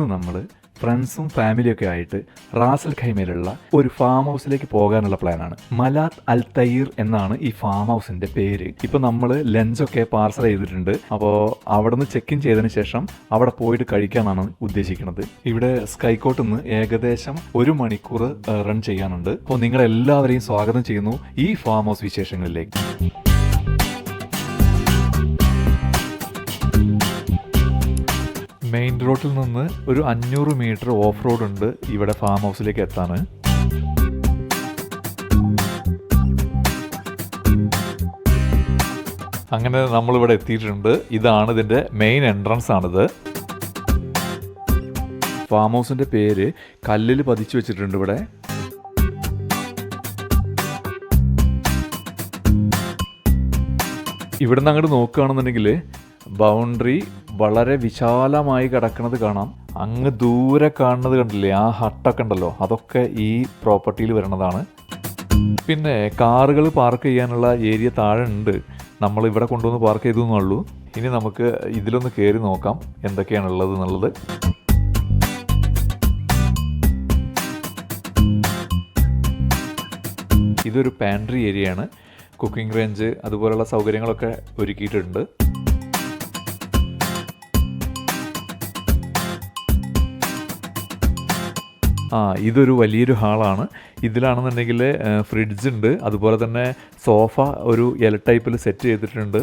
ഇന്ന് നമ്മൾ ഫ്രണ്ട്സും ഫാമിലിയൊക്കെ ആയിട്ട് റാസൽ ഖൈമയിലുള്ള ഒരു ഫാം ഹൗസിലേക്ക് പോകാനുള്ള പ്ലാനാണ്. മലാത്ത് അൽ തയ്ർ എന്നാണ് ഈ ഫാം ഹൗസിന്റെ പേര്. ഇപ്പൊ നമ്മൾ ലഞ്ചൊക്കെ പാർസൽ ചെയ്തിട്ടുണ്ട്. അപ്പോൾ അവിടെ നിന്ന് ചെക്ക് ഇൻ ചെയ്തതിന് ശേഷം അവിടെ പോയിട്ട് കഴിക്കാനാണ് ഉദ്ദേശിക്കുന്നത്. ഇവിടെ സ്കൈക്കോട്ട് നിന്ന് ഏകദേശം 1 മണിക്കൂർ റൺ ചെയ്യാനുണ്ട്. അപ്പോൾ നിങ്ങളെല്ലാവരെയും സ്വാഗതം ചെയ്യുന്നു ഈ ഫാം ഹൗസ് വിശേഷങ്ങളിലേക്ക്. മെയിൻ റോഡിൽ നിന്ന് ഒരു 500 മീറ്റർ ഓഫ് റോഡ് ഉണ്ട് ഇവിടെ ഫാം ഹൗസിലേക്ക് എത്താൻ. അങ്ങനെ നമ്മളിവിടെ എത്തിയിട്ടുണ്ട്. ഇതാണ് ഇതിൻ്റെ മെയിൻ എൻട്രൻസ് ആണിത്. ഫാം ഹൗസിൻ്റെ പേര് കല്ലിൽ പതിച്ചു വെച്ചിട്ടുണ്ട് ഇവിടെ. ഇവിടുന്ന് അങ്ങോട്ട് നോക്കുകയാണെന്നുണ്ടെങ്കിൽ ബൗണ്ടറി വളരെ വിശാലമായി കിടക്കുന്നത് കാണാം. അങ്ങ് ദൂരെ കാണുന്നത് കണ്ടില്ലേ, ആ ഹട്ടൊക്കെ ഉണ്ടല്ലോ, അതൊക്കെ ഈ പ്രോപ്പർട്ടിയിൽ വരുന്നതാണ്. പിന്നെ കാറുകൾ പാർക്ക് ചെയ്യാനുള്ള ഏരിയ താഴെ ഉണ്ട്. നമ്മൾ ഇവിടെ കൊണ്ടുവന്ന് പാർക്ക് ചെയ്തു എന്നുള്ളൂ. ഇനി നമുക്ക് ഇതിലൊന്ന് കയറി നോക്കാം എന്തൊക്കെയാണുള്ളത് എന്നുള്ളത്. ഇതൊരു പാൻട്രി ഏരിയയാണ്. കുക്കിംഗ് റേഞ്ച് അതുപോലുള്ള സൗകര്യങ്ങളൊക്കെ ഒരുക്കിയിട്ടുണ്ട്. ഇതൊരു വലിയൊരു ഹാളാണ്. ഇതിലാണെന്നുണ്ടെങ്കിൽ ഫ്രിഡ്ജ് ഉണ്ട്. അതുപോലെ തന്നെ സോഫ ഒരു എൽ ടൈപ്പിൽ സെറ്റ് ചെയ്തിട്ടുണ്ട്.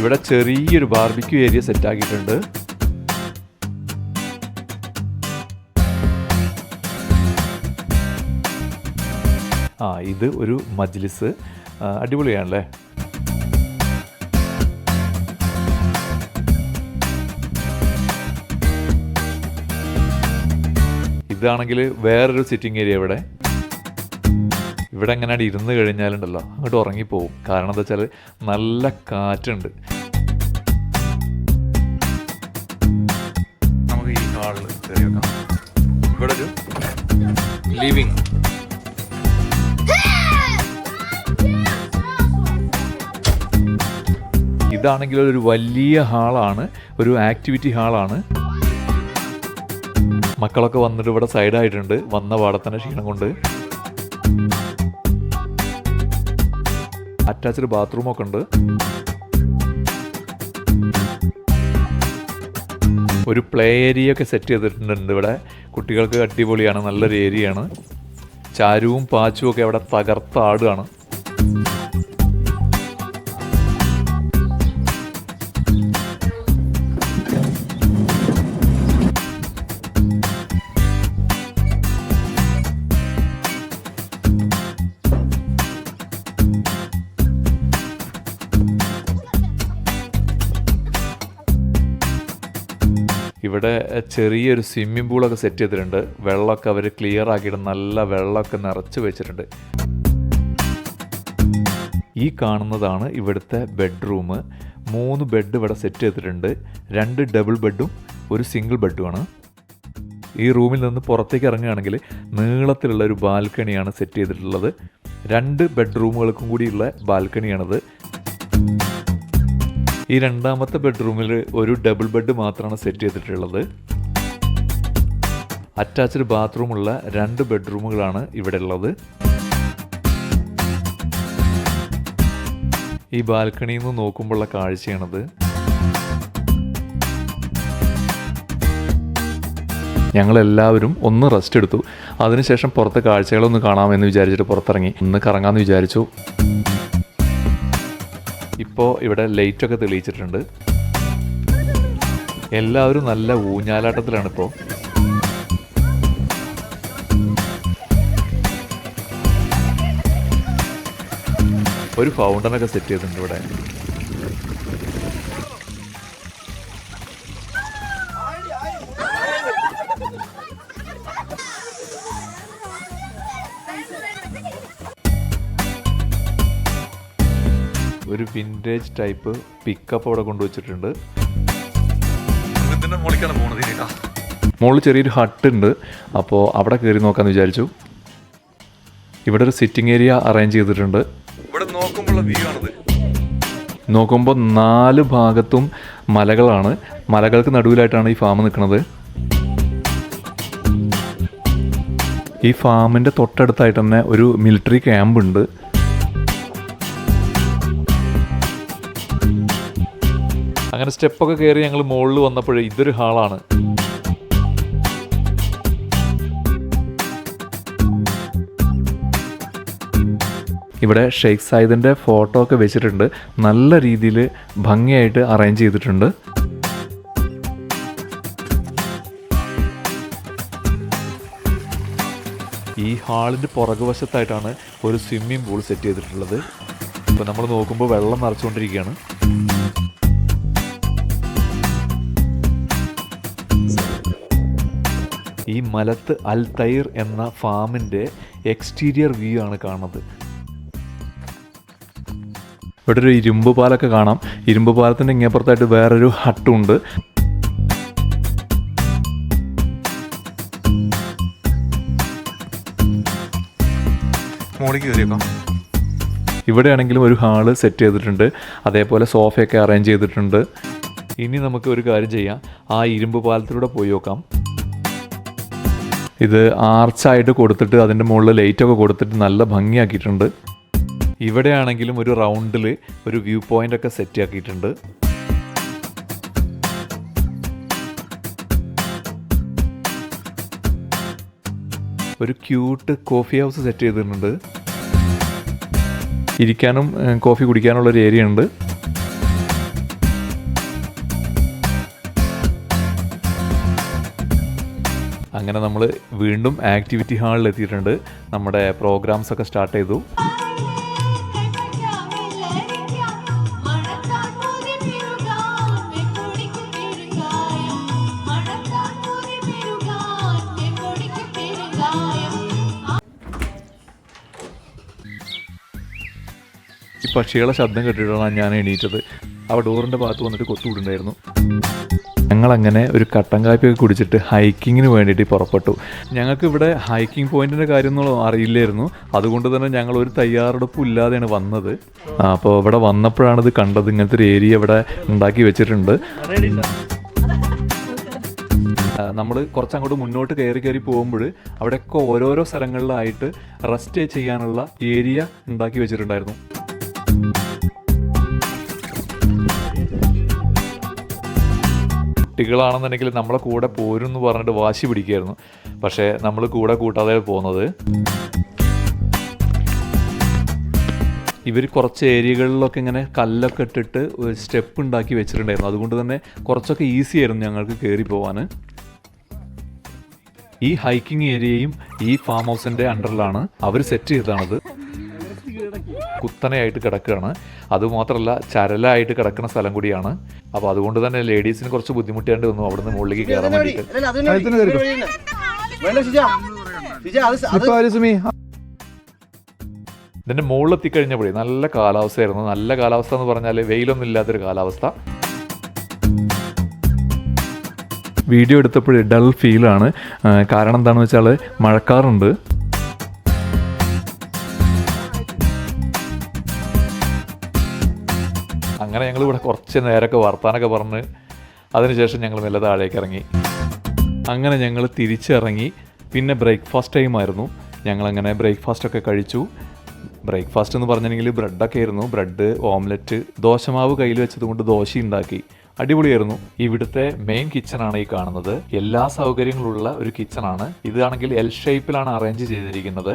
ഇവിടെ ചെറിയൊരു ബാർബിക്യൂ ഏരിയ സെറ്റ് ആക്കിയിട്ടുണ്ട്. ഇത് ഒരു മജ്ലിസ്. അടിപൊളിയാണല്ലേ. ഇതാണെങ്കിൽ വേറൊരു സിറ്റിംഗ് ഏരിയ. ഇവിടെ എങ്ങനെയാണ് ഇരുന്ന് കഴിഞ്ഞാലുണ്ടല്ലോ അങ്ങോട്ട് ഉറങ്ങിപ്പോവും. കാരണം എന്താ വെച്ചാൽ നല്ല കാറ്റുണ്ട്. നമുക്ക് ഈ ഹാളിൽ കയറി വെക്കാം. ഇവിടെ ഒരു ലിവിങ്. ഇതാണെങ്കിൽ ഒരു വലിയ ഹാളാണ്, ഒരു ആക്ടിവിറ്റി ഹാളാണ്. മക്കളൊക്കെ വന്നിട്ട് ഇവിടെ സൈഡായിട്ടുണ്ട്, വന്ന പാടത്തന്നെ ക്ഷീണം കൊണ്ട്. അറ്റാച്ച്ഡ് ബാത്റൂമൊക്കെ ഉണ്ട്. ഒരു പ്ലേ ഏരിയ ഒക്കെ സെറ്റ് ചെയ്തിട്ടുണ്ട് ഇവിടെ. കുട്ടികൾക്ക് അടിപൊളിയാണ്, നല്ലൊരു ഏരിയയാണ്. ചാരുവും പാച്ചും ഒക്കെ അവിടെ തകർത്താടുകയാണ്. ഇവിടെ ചെറിയൊരു സ്വിമ്മിംഗ് പൂളൊക്കെ സെറ്റ് ചെയ്തിട്ടുണ്ട്. വെള്ളമൊക്കെ അവർ ക്ലിയർ ആക്കിയിട്ട് നല്ല വെള്ളമൊക്കെ നിറച്ച് വെച്ചിട്ടുണ്ട്. ഈ കാണുന്നതാണ് ഇവിടുത്തെ ബെഡ്റൂം. 3 ബെഡ് ഇവിടെ സെറ്റ് ചെയ്തിട്ടുണ്ട്. 2 ഡബിൾ ബെഡും ഒരു സിംഗിൾ ബെഡുമാണ്. ഈ റൂമിൽ നിന്ന് പുറത്തേക്ക് ഇറങ്ങുകയാണെങ്കിൽ നീളത്തിലുള്ള ഒരു ബാൽക്കണിയാണ് സെറ്റ് ചെയ്തിട്ടുള്ളത്. 2 ബെഡ്റൂമുകൾക്കും കൂടിയുള്ള ബാൽക്കണിയാണിത്. ഈ രണ്ടാമത്തെ ബെഡ്റൂമിൽ ഒരു ഡബിൾ ബെഡ് മാത്രമാണ് സെറ്റ് ചെയ്തിട്ടുള്ളത്. അറ്റാച്ച്ഡ് ബാത്റൂമുള്ള 2 ബെഡ്റൂമുകളാണ് ഇവിടെ ഉള്ളത്. ഈ ബാൽക്കണിയിൽ നിന്ന് നോക്കുമ്പോഴുള്ള കാഴ്ചയാണത്. ഞങ്ങളെല്ലാവരും ഒന്ന് റെസ്റ്റ് എടുത്തു. അതിനുശേഷം പുറത്തെ കാഴ്ചകളൊന്ന് കാണാമെന്ന് വിചാരിച്ചിട്ട് പുറത്തിറങ്ങി ഒന്ന് കറങ്ങാമെന്ന് വിചാരിച്ചു. ഇപ്പോൾ ഇവിടെ ലൈറ്റൊക്കെ തെളിയിച്ചിട്ടുണ്ട്. എല്ലാവരും നല്ല ഊഞ്ഞാലാട്ടത്തിലാണിപ്പോൾ. ഒരു ഫൗണ്ടനൊക്കെ സെറ്റ് ചെയ്തിട്ടുണ്ട് ഇവിടെ. ഒരു വിൻറ്റേജ് ടൈപ്പ് പിക്കപ്പ് അവിടെ കൊണ്ടുവച്ചിട്ടുണ്ട്. മുകളിൽ ചെറിയൊരു ഹട്ട് ഉണ്ട്. അപ്പോൾ അവിടെ കയറി നോക്കാമെന്ന് വിചാരിച്ചു. ഇവിടെ ഒരു സിറ്റിംഗ് ഏരിയ അറേഞ്ച് ചെയ്തിട്ടുണ്ട്. ഇവിടെ നോക്കുമ്പോഴുള്ള വ്യൂ ആണിത്. നോക്കുമ്പോൾ 4 ഭാഗത്തും മലകളാണ്. മലകൾക്ക് നടുവിലായിട്ടാണ് ഈ ഫാം നിൽക്കുന്നത്. ഈ ഫാമിൻ്റെ തൊട്ടടുത്തായിട്ട് തന്നെ ഒരു മിലിറ്ററി ക്യാമ്പ് ഉണ്ട്. അങ്ങനെ സ്റ്റെപ്പൊക്കെ കയറി ഞങ്ങൾ മുകളിൽ വന്നപ്പോഴേ ഇതൊരു ഹാളാണ്. ഇവിടെ ഷെയ്ഖ് സായിദിൻ്റെ ഫോട്ടോ ഒക്കെ വെച്ചിട്ടുണ്ട്. നല്ല രീതിയിൽ ഭംഗിയായിട്ട് അറേഞ്ച് ചെയ്തിട്ടുണ്ട്. ഈ ഹാളിൻ്റെ പുറകുവശത്തായിട്ടാണ് ഒരു സ്വിമ്മിംഗ് പൂൾ സെറ്റ് ചെയ്തിട്ടുള്ളത്. ഇപ്പോൾ നമ്മൾ നോക്കുമ്പോൾ വെള്ളം നിറച്ചുകൊണ്ടിരിക്കുകയാണ്. ഈ മലത്ത് അൽ തൈർ എന്ന ഫാമിൻ്റെ എക്സ്റ്റീരിയർ വ്യൂ ആണ് കാണുന്നത്. ഇവിടെ ഒരു ഇരുമ്പ് പാലൊക്കെ കാണാം. ഇരുമ്പ് പാലത്തിൻ്റെ ഇങ്ങേപ്പുറത്തായിട്ട് വേറൊരു ഹട്ടുണ്ട്. മോളിലേക്ക് കയറിയേക്കാം. ഇവിടെയാണെങ്കിലും ഒരു ഹാള് സെറ്റ് ചെയ്തിട്ടുണ്ട്. അതേപോലെ സോഫയൊക്കെ അറേഞ്ച് ചെയ്തിട്ടുണ്ട്. ഇനി നമുക്ക് ഒരു കാര്യം ചെയ്യാം, ആ ഇരുമ്പ് പാലത്തിലൂടെ പോയി നോക്കാം. ഇത് ആർച്ചായിട്ട് കൊടുത്തിട്ട് അതിൻ്റെ മുകളിൽ ലൈറ്റൊക്കെ കൊടുത്തിട്ട് നല്ല ഭംഗിയാക്കിയിട്ടുണ്ട്. ഇവിടെയാണെങ്കിലും ഒരു റൗണ്ടിൽ ഒരു വ്യൂ പോയിൻ്റ് ഒക്കെ സെറ്റ് ആക്കിയിട്ടുണ്ട്. ഒരു ക്യൂട്ട് കോഫി ഹൗസ് സെറ്റ് ചെയ്തിട്ടുണ്ട്. ഇരിക്കാനും കോഫി കുടിക്കാനുള്ളൊരു ഏരിയ ഉണ്ട്. അങ്ങനെ നമ്മൾ വീണ്ടും ആക്ടിവിറ്റി ഹാളിൽ എത്തിയിട്ടുണ്ട്. നമ്മുടെ പ്രോഗ്രാംസ് ഒക്കെ സ്റ്റാർട്ട് ചെയ്തു. ഈ പക്ഷികളെ ശബ്ദം കേട്ടിട്ടാണ് ഞാൻ എണീറ്റത്. അവ ഡോറിൻ്റെ ഭാഗത്ത് വന്നിട്ട് കൊത്തുവിടുണ്ടായിരുന്നു. ഞങ്ങളങ്ങനെ ഒരു കട്ടൻ കാപ്പിയൊക്കെ കുടിച്ചിട്ട് ഹൈക്കിങ്ങിന് വേണ്ടിയിട്ട് പുറപ്പെട്ടു. ഞങ്ങൾക്ക് ഇവിടെ ഹൈക്കിംഗ് പോയിൻറ്റിൻ്റെ കാര്യമൊന്നും അറിയില്ലായിരുന്നു. അതുകൊണ്ട് തന്നെ ഞങ്ങൾ ഒരു തയ്യാറെടുപ്പും ഇല്ലാതെയാണ് വന്നത്. അപ്പോൾ ഇവിടെ വന്നപ്പോഴാണ് ഇത് കണ്ടത്. ഇങ്ങനത്തെ ഒരു ഏരിയ ഇവിടെ ഉണ്ടാക്കി വെച്ചിട്ടുണ്ട്. നമ്മൾ കുറച്ചങ്ങോട്ട് മുന്നോട്ട് കയറി പോകുമ്പോൾ അവിടെയൊക്കെ ഓരോരോ സ്ഥലങ്ങളിലായിട്ട് റെസ്റ്റ് ചെയ്യാനുള്ള ഏരിയ ഉണ്ടാക്കി വെച്ചിട്ടുണ്ടായിരുന്നു. കുട്ടികളാണെന്നുണ്ടെങ്കിൽ നമ്മളെ കൂടെ പോരും എന്ന് പറഞ്ഞിട്ട് വാശി പിടിക്കുമായിരുന്നു. പക്ഷേ നമ്മൾ കൂടെ കൂട്ടാതെ പോകുന്നത്. ഇവർ കുറച്ച് ഏരിയകളിലൊക്കെ ഇങ്ങനെ കല്ലൊക്കെ ഇട്ടിട്ട് ഒരു സ്റ്റെപ്പ് ഉണ്ടാക്കി വെച്ചിട്ടുണ്ടായിരുന്നു. അതുകൊണ്ട് തന്നെ കുറച്ചൊക്കെ ഈസി ആയിരുന്നു ഞങ്ങൾക്ക് കയറി പോകാൻ. ഈ ഹൈക്കിംഗ് ഏരിയയും ഈ ഫാം ഹൗസിൻ്റെ അണ്ടറിലാണ് അവർ സെറ്റ് ചെയ്തതാണത്. കുത്തനെയായിട്ട് കിടക്കുകയാണ്. അതുമാത്രമല്ല ചരലായിട്ട് കിടക്കുന്ന സ്ഥലം കൂടിയാണ്. അപ്പോൾ അതുകൊണ്ട് തന്നെ ലേഡീസിന് കുറച്ച് ബുദ്ധിമുട്ടേണ്ടി വന്നു അവിടുന്ന് മുകളിലേക്ക് കയറാൻ വേണ്ടിയിട്ട്. ഇതിൻ്റെ മുകളിലെത്തിക്കഴിഞ്ഞപ്പോഴേ നല്ല കാലാവസ്ഥയായിരുന്നു. നല്ല കാലാവസ്ഥ എന്ന് പറഞ്ഞാൽ വെയിലൊന്നും ഇല്ലാത്തൊരു കാലാവസ്ഥ. വീഡിയോ എടുത്തപ്പോൾ ഡൾ ഫീലാണ്. കാരണം എന്താണെന്ന് വെച്ചാൽ മഴക്കാറുണ്ട്. അങ്ങനെ ഞങ്ങൾ ഇവിടെ കുറച്ച് നേരമൊക്കെ വർത്താനൊക്കെ പറഞ്ഞ് അതിനുശേഷം ഞങ്ങൾ മെല്ലെ താഴേക്ക് ഇറങ്ങി. അങ്ങനെ ഞങ്ങൾ തിരിച്ചിറങ്ങി. പിന്നെ ബ്രേക്ക്ഫാസ്റ്റ് ടൈമായിരുന്നു. ഞങ്ങളങ്ങനെ ബ്രേക്ക്ഫാസ്റ്റൊക്കെ കഴിച്ചു. ബ്രേക്ക്ഫാസ്റ്റ് എന്ന് പറഞ്ഞിട്ടുണ്ടെങ്കിൽ ബ്രെഡൊക്കെ ആയിരുന്നു. ബ്രെഡ്, ഓംലെറ്റ്, ദോശമാവ് കയ്യിൽ വെച്ചതുകൊണ്ട് ദോശ ഉണ്ടാക്കി. അടിപൊളിയായിരുന്നു. ഇവിടുത്തെ മെയിൻ കിച്ചണാണ് ഈ കാണുന്നത്. എല്ലാ സൗകര്യങ്ങളുള്ള ഒരു കിച്ചണാണ്. ഇതാണെങ്കിൽ എൽ ഷേപ്പിലാണ് അറേഞ്ച് ചെയ്തിരിക്കുന്നത്.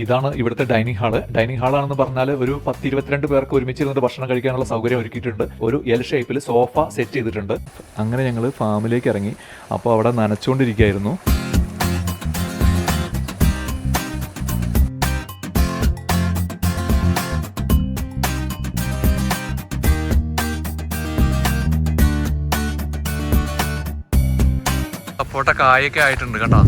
ഇതാണ് ഇവിടുത്തെ ഡൈനിങ് ഹാള്. ഡൈനിങ് ഹാളാണെന്ന് പറഞ്ഞാൽ ഒരു 10-22 പേർക്ക് ഒരുമിച്ചിരുന്നിട്ട് ഭക്ഷണം കഴിക്കാനുള്ള സൗകര്യം ഒരുക്കിയിട്ടുണ്ട്. ഒരു എൽ ഷേപ്പിൽ സോഫ സെറ്റ് ചെയ്തിട്ടുണ്ട്. അങ്ങനെ ഞങ്ങൾ ഫാമിലേക്ക് ഇറങ്ങി. അപ്പോൾ അവിടെ നനച്ചുകൊണ്ടിരിക്കുകയായിരുന്നു. സപ്പോട്ട കായൊക്കെ ആയിട്ടുണ്ട് കേട്ടോ.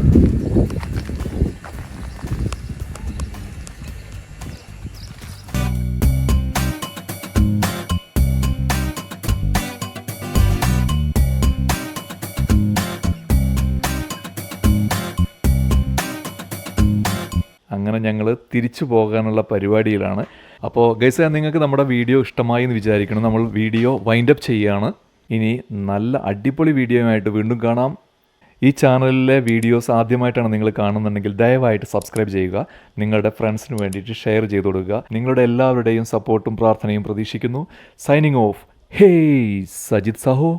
അങ്ങനെ കാരണം ഞങ്ങൾ തിരിച്ചു പോകാനുള്ള പരിപാടിയിലാണ്. അപ്പോൾ ഗൈസ്, നിങ്ങൾക്ക് നമ്മുടെ വീഡിയോ ഇഷ്ടമായി എന്ന് വിചാരിക്കണം. നമ്മൾ വീഡിയോ വൈൻഡപ്പ് ചെയ്യുകയാണ്. ഇനി നല്ല അടിപൊളി വീഡിയോയുമായിട്ട് വീണ്ടും കാണാം. ഈ ചാനലിലെ വീഡിയോസ് ആദ്യമായിട്ടാണ് നിങ്ങൾ കാണുന്നുണ്ടെങ്കിൽ ദയവായിട്ട് സബ്സ്ക്രൈബ് ചെയ്യുക. നിങ്ങളുടെ ഫ്രണ്ട്സിന് വേണ്ടിയിട്ട് ഷെയർ ചെയ്ത് കൊടുക്കുക. നിങ്ങളുടെ എല്ലാവരുടെയും സപ്പോർട്ടും പ്രാർത്ഥനയും പ്രതീക്ഷിക്കുന്നു. Signing off. ഹേയ് സജിത് സഹോ.